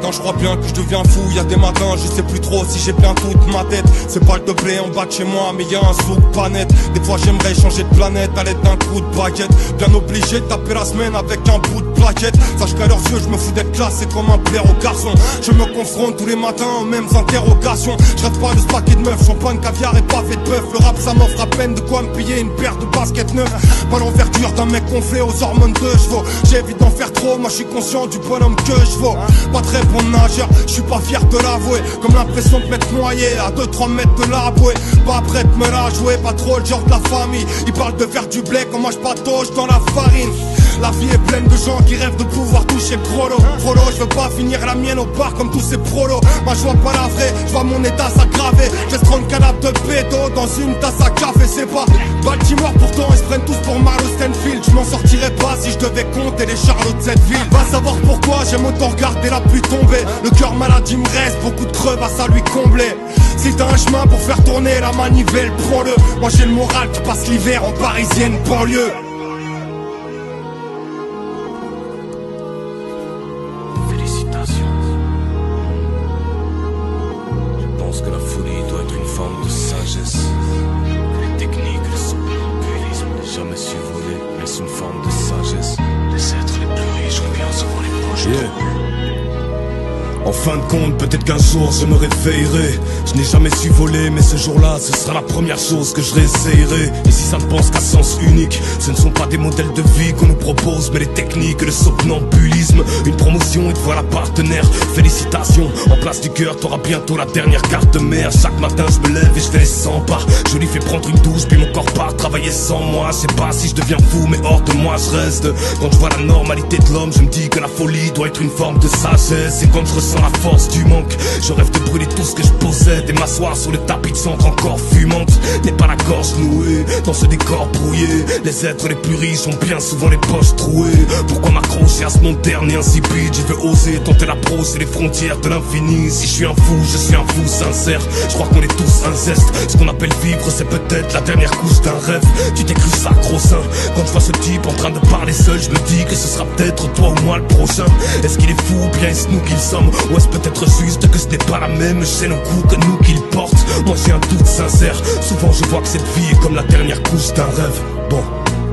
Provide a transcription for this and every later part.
matin, je crois bien que je deviens fou. Y'a des matins, je sais plus trop si j'ai bien toute ma tête. C'est pas le degré en bas de chez moi, mais y'a un souk pas net. Des fois j'aimerais changer de planète à l'aide d'un coup de baguette. Bien obligé de taper la semaine avec un bout de plaquette. Sache qu'à leurs yeux je me fous d'être classé comme un plaire au garçon. Je me confronte tous les matins aux mêmes interrogations. Je rêve pas de ce paquet de meufs, champagne, caviar et pas fait de bœuf. Le rap ça m'offre à peine de quoi me payer une paire de baskets neuves. Pas l'envergure d'un mec gonflé aux hormones de chevaux. J'évite d'en faire trop, moi je suis conscient du bonhomme que je vaux. Pas très bon nageur, je suis pas fier de l'avouer. Comme l'impression de m'être noyé à 2-3 mètres de la bouée. Pas prêt de me la jouer, pas trop le genre de la famille. Ils parlent de faire du blé quand moi je patauge dans la farine. La vie est pleine de gens qui rêvent de pouvoir toucher le prolo. Prolo, je veux pas finir la mienne au bar comme tous ces prolos. Moi je vois pas la vraie, je vois mon état s'aggraver. Je laisse 30 canapes de pédo dans une tasse à café. C'est pas Baltimore pourtant ils se prennent tous pour Marlo Stanfield. Je m'en sortirais pas si je devais compter les charlots de cette ville. Va savoir pourquoi j'aime autant regarder la pluie tomber. Le cœur malade il me reste beaucoup de crevasses à lui combler. Si t'as un chemin pour faire tourner la manivelle, prends-le. Moi j'ai le moral qui passe l'hiver en parisienne banlieue. Je pense que la folie doit être une forme de sagesse. Les techniques, le somnambulisme, ne jamais su voler, mais c'est une forme de sagesse. Les êtres les plus riches ont bien souvent les poches trouées. En fin de compte, peut-être qu'un jour je me réveillerai. Je n'ai jamais su voler, mais ce jour-là, ce sera la première chose que je réessayerai. Et si ça ne pense qu'à sens unique, ce ne sont pas des modèles de vie qu'on nous propose, mais les techniques, le somnambulisme. Une promotion et te voilà partenaire. Félicitations, en place du cœur, t'auras bientôt la dernière carte de mère. Chaque matin je me lève et je te laisse sans pas. Je lui fais prendre une douche, puis mon corps part travailler sans moi. Je sais pas si je deviens fou, mais hors de moi je reste. Quand je vois la normalité de l'homme, je me dis que la folie doit être une forme de sagesse. Et quand je ressens la force du manque, je rêve de brûler tout ce que je possède et m'asseoir sur le tapis de cendre encore fumante. N'ai pas la gorge nouée dans ce décor brouillé. Les êtres les plus riches ont bien souvent les poches trouées. Pourquoi m'accrocher à ce monde dernier insipide? Je veux oser tenter la prose et les frontières de l'infini. Si je suis un fou, je suis un fou sincère. Je crois qu'on est tous incestes. Ce qu'on appelle vivre, c'est peut-être la dernière couche d'un rêve. Tu t'es cru sacro-saint. Quand je vois ce type en train de parler seul, je me dis que ce sera peut-être toi ou moi le prochain. Est-ce qu'il est fou ou bien est-ce nous qu'il somme? Ou est-ce peut-être juste que ce n'est pas la même chaîne au cou que nous qu'il porte? Moi j'ai un doute sincère. Souvent je vois que cette vie est comme la dernière couche d'un rêve. Bon,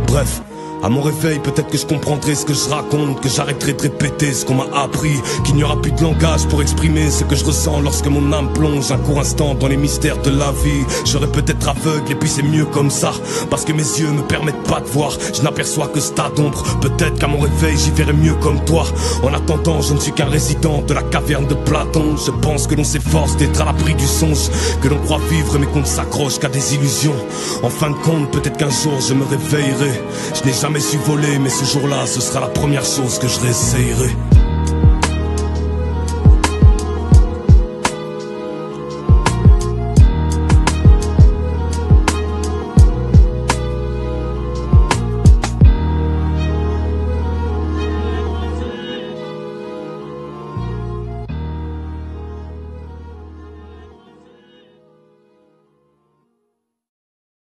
bref. À mon réveil, peut-être que je comprendrai ce que je raconte, que j'arrêterai de répéter ce qu'on m'a appris, qu'il n'y aura plus de langage pour exprimer ce que je ressens lorsque mon âme plonge un court instant dans les mystères de la vie. J'aurais peut-être aveugle et puis c'est mieux comme ça, parce que mes yeux me permettent pas de voir, je n'aperçois que ce tas d'ombre. Peut-être qu'à mon réveil j'y verrai mieux comme toi. En attendant, je ne suis qu'un résident de la caverne de Platon. Je pense que l'on s'efforce d'être à l'abri du songe, que l'on croit vivre mais qu'on ne s'accroche qu'à des illusions. En fin de compte, peut-être qu'un jour je me réveillerai. Je n'ai jamais su voler, mais ce jour-là, ce sera la première chose que je réessayerai.